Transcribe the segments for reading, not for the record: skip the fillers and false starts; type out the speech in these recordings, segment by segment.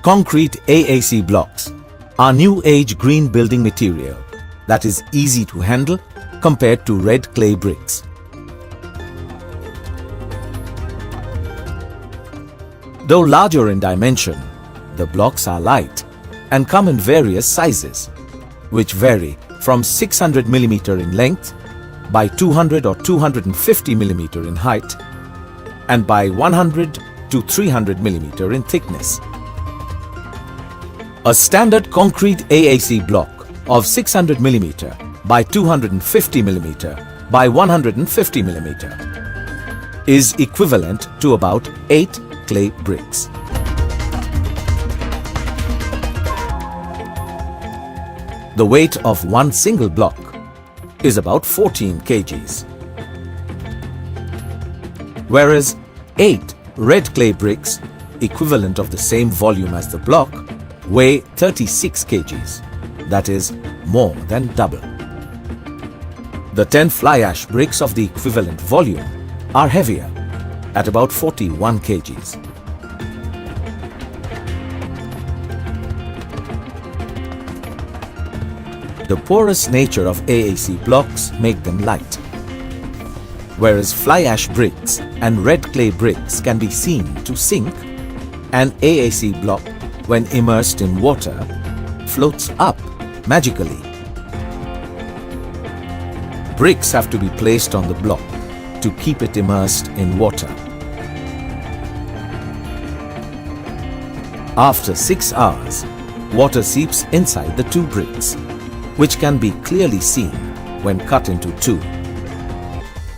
Concrete AAC blocks are new age green building material that is easy to handle compared to red clay bricks. Though larger in dimension, the blocks are light and come in various sizes, which vary from 600 mm in length by 200 or 250 mm in height and by 100 to 300 mm in thickness. A standard concrete AAC block of 600 mm by 250 mm by 150 mm is equivalent to about 8 clay bricks. The weight of one single block is about 14 kgs, whereas 8 red clay bricks, equivalent of the same volume as the block, weigh 36 kgs, that is more than double. The 10 fly ash bricks of the equivalent volume are heavier, at about 41 kgs. The porous nature of AAC blocks make them light, whereas fly ash bricks and red clay bricks can be seen to sink. An AAC block, when immersed in water, floats up magically. Bricks have to be placed on the block to keep it immersed in water. After 6 hours, water seeps inside the 2 bricks, which can be clearly seen when cut into 2.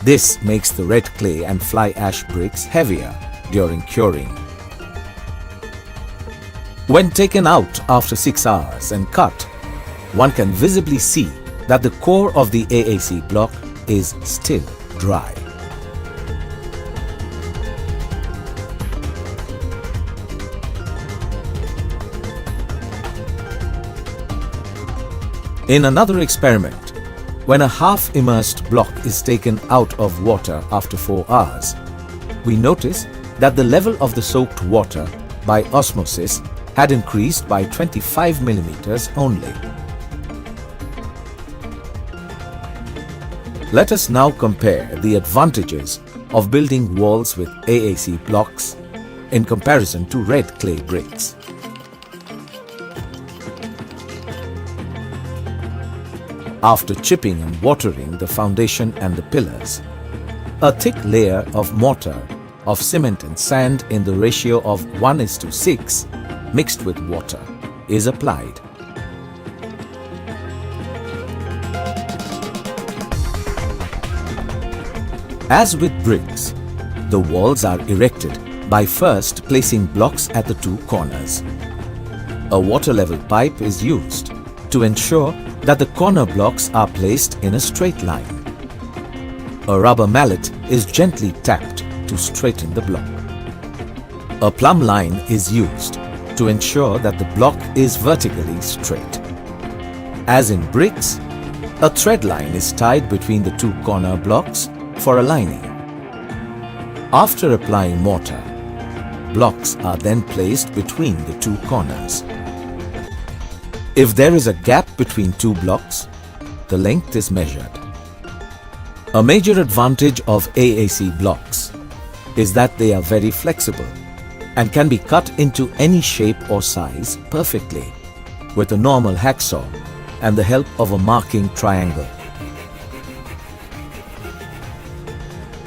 This makes the red clay and fly ash bricks heavier during curing. When taken out after 6 hours and cut, one can visibly see that the core of the AAC block is still dry. In another experiment, when a half-immersed block is taken out of water after 4 hours, we notice that the level of the soaked water by osmosis had increased by 25 mm only. Let us now compare the advantages of building walls with AAC blocks in comparison to red clay bricks. After chipping and watering the foundation and the pillars, a thick layer of mortar of cement and sand in the ratio of 1:6 mixed with water is applied. As with bricks, the walls are erected by first placing blocks at the 2 corners. A water level pipe is used to ensure that the corner blocks are placed in a straight line. A rubber mallet is gently tapped to straighten the block. A plumb line is used to ensure that the block is vertically straight. As in bricks, a thread line is tied between the 2 corner blocks for aligning. After applying mortar, blocks are then placed between the 2 corners. If there is a gap between 2 blocks, the length is measured. A major advantage of AAC blocks is that they are very flexible and can be cut into any shape or size perfectly with a normal hacksaw and the help of a marking triangle.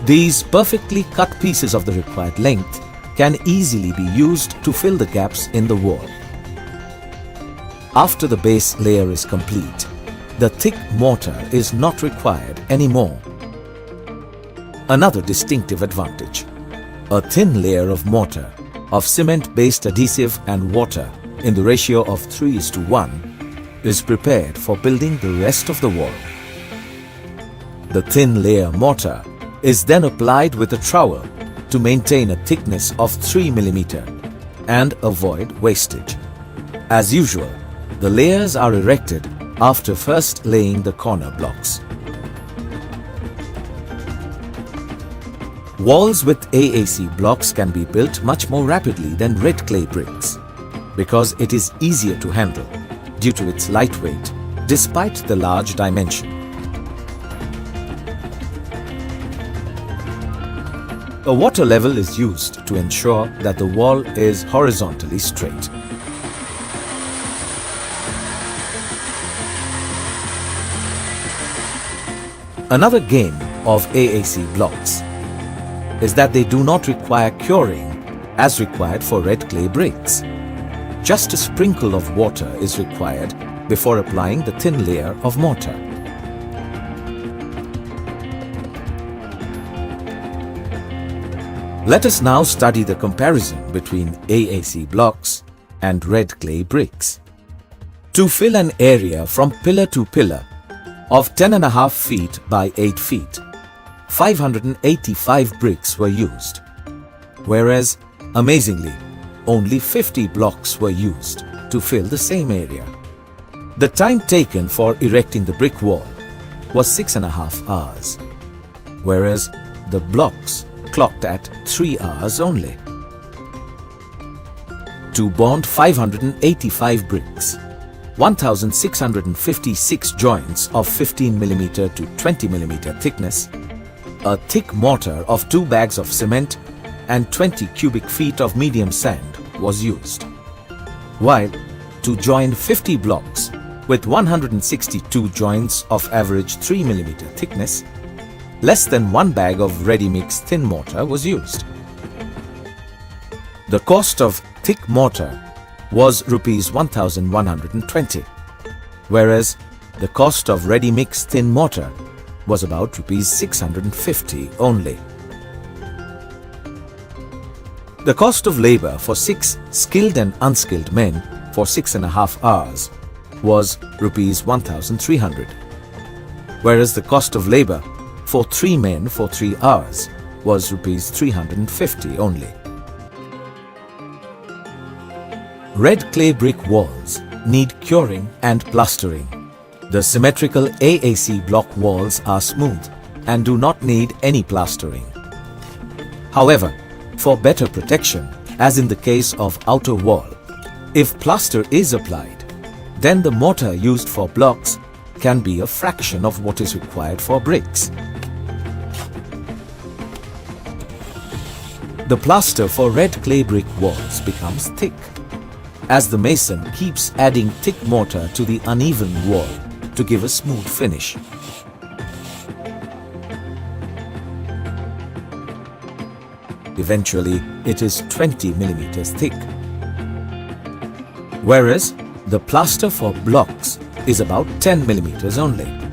These perfectly cut pieces of the required length can easily be used to fill the gaps in the wall. After the base layer is complete, the thick mortar is not required anymore. Another distinctive advantage: a thin layer of mortar of cement-based adhesive and water in the ratio of 3:1 is prepared for building the rest of the wall. The thin layer mortar is then applied with a trowel to maintain a thickness of 3 mm and avoid wastage. As usual, the layers are erected after first laying the corner blocks. Walls with AAC blocks can be built much more rapidly than red clay bricks. because it is easier to handle due to its lightweight despite the large dimension. A water level is used to ensure that the wall is horizontally straight. Another gain of AAC blocks is that they do not require curing as required for red clay bricks. Just a sprinkle of water is required before applying the thin layer of mortar. Let us now study the comparison between AAC blocks and red clay bricks. To fill an area from pillar to pillar of 10.5 feet by 8 feet, 585 bricks were used, whereas, amazingly, only 50 blocks were used to fill the same area. The time taken for erecting the brick wall was 6.5 hours, whereas the blocks clocked at 3 hours only. To bond 585 bricks, 1,656 joints of 15 mm to 20 mm thickness, a thick mortar of 2 bags of cement and 20 cubic feet of medium sand was used. While to join 50 blocks with 162 joints of average 3 mm thickness, less than 1 bag of ready-mix thin mortar was used. The cost of thick mortar was Rs 1,120, whereas the cost of ready-mix thin mortar was about Rs 650 only. The cost of labor for 6 skilled and unskilled men for 6.5 hours was Rs 1,300, whereas the cost of labor for 3 men for 3 hours was Rs 350 only. Red clay brick walls need curing and plastering. The symmetrical AAC block walls are smooth and do not need any plastering. However, for better protection, as in the case of outer wall, if plaster is applied, then the mortar used for blocks can be a fraction of what is required for bricks. The plaster for red clay brick walls becomes thick, as the mason keeps adding thick mortar to the uneven wall to give a smooth finish. Eventually, it is 20 mm thick, whereas the plaster for blocks is about 10 mm only.